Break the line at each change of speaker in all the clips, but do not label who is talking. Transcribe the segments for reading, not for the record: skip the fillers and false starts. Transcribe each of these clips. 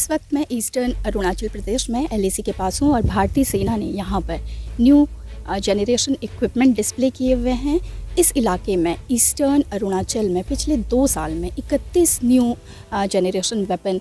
इस वक्त मैं ईस्टर्न अरुणाचल प्रदेश में LAC के पास हूँ और भारतीय सेना ने यहाँ पर न्यू जनरेशन इक्विपमेंट डिस्प्ले किए हुए हैं। इस इलाके में ईस्टर्न अरुणाचल में पिछले 2 साल में 31 न्यू जनरेशन वेपन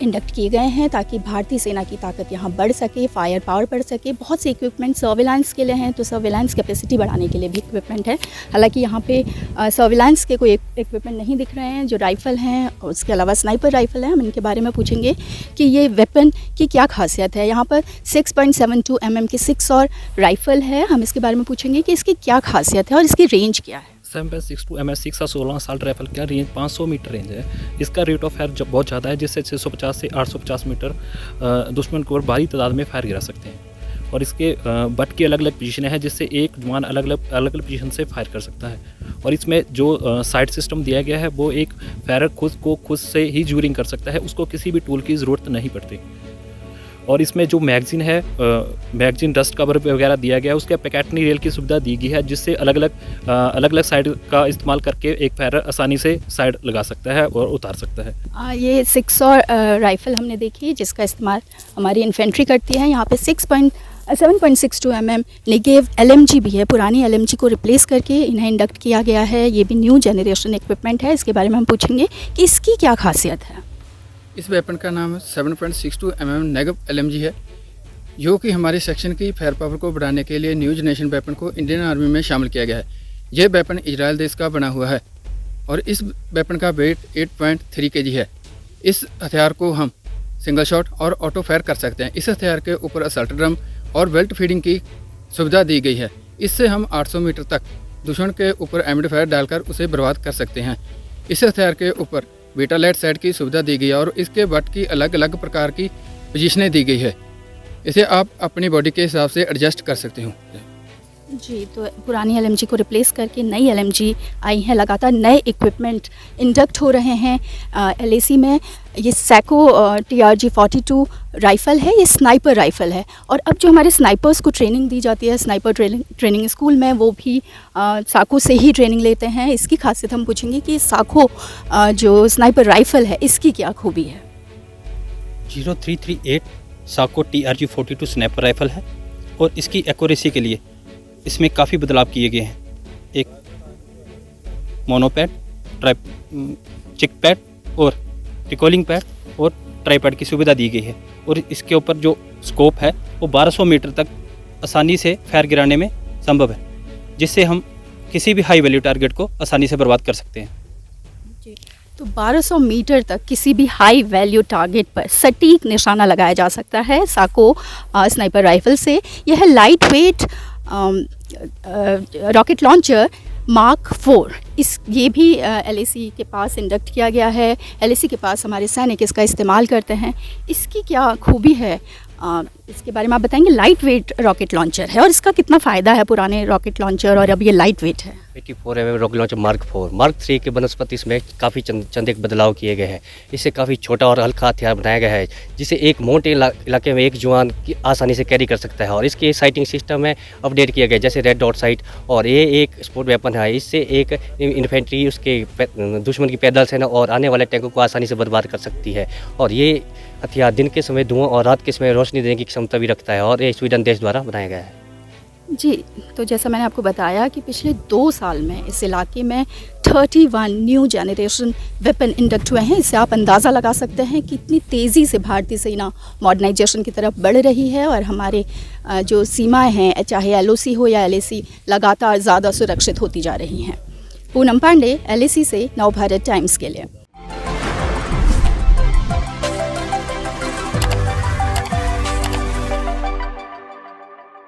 इंडक्ट किए गए हैं ताकि भारतीय सेना की ताकत यहाँ बढ़ सके, फायर पावर बढ़ सके। बहुत से इक्विपमेंट सर्विलांस के लिए हैं, तो सर्विलांस कैपेसिटी बढ़ाने के लिए भी इक्विपमेंट है। हालांकि यहाँ पे सर्विलांस के कोई इक्विपमेंट नहीं दिख रहे हैं। जो राइफ़ल हैं, उसके अलावा स्नाइपर राइफ़ल है, हम इनके बारे में पूछेंगे कि ये वेपन की क्या खासियत है। यहाँ पर 6.72 mm की 6 और राइफ़ल है, हम इसके बारे में पूछेंगे कि इसकी क्या खासियत है और इसकी रेंज क्या है।
7.62 MS6 का 16 साल्ट राइफल का रेंज 500 मीटर रेंज है। इसका रेट ऑफ फायर बहुत ज़्यादा है, जिससे 650 से 850 मीटर दुश्मन को भारी तादाद में फायर गिरा सकते हैं। और इसके बट की अलग अलग पोजीशन है, जिससे एक जवान अलग अलग पोजीशन से फायर कर सकता है। और इसमें जो साइड सिस्टम दिया गया है वो एक फायरर खुद से ही जूरिंग कर सकता है, उसको किसी भी टूल की ज़रूरत नहीं पड़ती। और इसमें जो मैगज़ीन है, मैगज़ीन डस्ट कवर वगैरह दिया गया है, उसके पैकेटनी रेल की सुविधा दी गई है, जिससे अलग अलग साइड का इस्तेमाल करके एक फायरर आसानी से साइड लगा सकता है और उतार सकता है।
ये 6 और राइफ़ल हमने देखी जिसका इस्तेमाल हमारी इन्फेंट्री करती है। यहाँ पे 7.62 mm नेगेव LMG भी है। पुरानी LMG को रिप्लेस करके इन्हें इंडक्ट किया गया है। ये भी न्यू जनरेशन इक्विपमेंट है। इसके बारे में हम पूछेंगे कि इसकी क्या खासियत है।
इस वेपन का नाम 7.62 mm नेगेव LMG है, जो कि हमारे सेक्शन की फायर पावर को बढ़ाने के लिए न्यू जनरेशन वेपन को इंडियन आर्मी में शामिल किया गया है। यह वेपन इजराइल देश का बना हुआ है और इस वेपन का वेट 8.3 kg है। इस हथियार को हम सिंगल शॉट और ऑटो फायर कर सकते हैं। इस हथियार के ऊपर असल्ट ड्रम और बेल्ट फीडिंग की सुविधा दी गई है। इससे हम 800 मीटर तक दुश्मन के ऊपर एमिड फायर डालकर उसे बर्बाद कर सकते हैं। इस हथियार के ऊपर बीटा लाइट साइड की सुविधा दी गई है और इसके बट की अलग अलग प्रकार की पोजीशनें दी गई है। इसे आप अपनी बॉडी के हिसाब से एडजस्ट कर सकते हो।
जी, तो पुरानी LMG को रिप्लेस करके नई LMG आई है। लगातार नए इक्विपमेंट इंडक्ट हो रहे हैं LAC में। ये सैको TRG 42 राइफ़ल है, ये स्नाइपर राइफ़ल है। और अब जो हमारे स्नाइपर्स को ट्रेनिंग दी जाती है स्नाइपर ट्रेनिंग स्कूल में, वो भी साको से ही ट्रेनिंग लेते हैं। इसकी खासियत हम पूछेंगे कि साको जो स्नाइपर राइफ़ल है, इसकी क्या खूबी है।
0338 साको TRG 42 स्नाइपर राइफ़ल है और इसकी एक्यूरेसी के लिए इसमें काफ़ी बदलाव किए गए हैं। एक मोनोपैड, चिक पैड और रिकॉलिंग पैड और ट्राईपैड की सुविधा दी गई है। और इसके ऊपर जो स्कोप है वो 1200 मीटर तक आसानी से फायर गिराने में संभव है, जिससे हम किसी भी हाई वैल्यू टारगेट को आसानी से बर्बाद कर सकते हैं।
जी, तो 1200 मीटर तक किसी भी हाई वैल्यू टारगेट पर सटीक निशाना लगाया जा सकता है साको स्नाइपर राइफ़ल से। यह light weight rocket launcher Mark 4 ये भी LAC के पास इंडक्ट किया गया है। LAC के पास हमारे सैनिक इसका इस्तेमाल करते हैं। इसकी क्या खूबी है, इसके बारे में आप बताएंगे। लाइट वेट रॉकेट लॉन्चर है और इसका कितना फ़ायदा है पुराने रॉकेट लॉन्चर और अब ये लाइट वेट है।
84 mm रॉकेट लॉन्चर Mark 3 के बनस्पति इसमें काफ़ी चंद एक बदलाव किए गए हैं। इससे काफ़ी छोटा और हल्का हथियार बनाया गया है, जिसे एक मोटे इलाके में एक जवान की आसानी से कैरी कर सकता है। और इसके साइटिंग सिस्टम में अपडेट किया गया, जैसे रेड डॉट साइट। और ये एक स्पोर्ट वेपन है। इससे एक इन्फेंट्री उसके दुश्मन की पैदल सेना और आने वाले टैंकों को आसानी से बर्बाद कर सकती है। और ये हथियार दिन के समय धुआं और रात के समय रोशनी देने की क्षमता भी रखता है और ये स्वीडन देश द्वारा बनाया गया है।
जी, तो जैसा मैंने आपको बताया कि पिछले 2 साल में इस इलाके में 31 न्यू जनरेशन वेपन इंडक्ट हुए हैं। इससे आप अंदाज़ा लगा सकते हैं कि कितनी तेज़ी से भारतीय सेना मॉडर्नाइजेशन की तरफ बढ़ रही है और हमारे जो सीमाएं हैं, चाहे LOC हो या LAC, लगातार ज़्यादा सुरक्षित होती जा रही हैं। पूनम पांडे, LAC से नवभारत टाइम्स के लिए।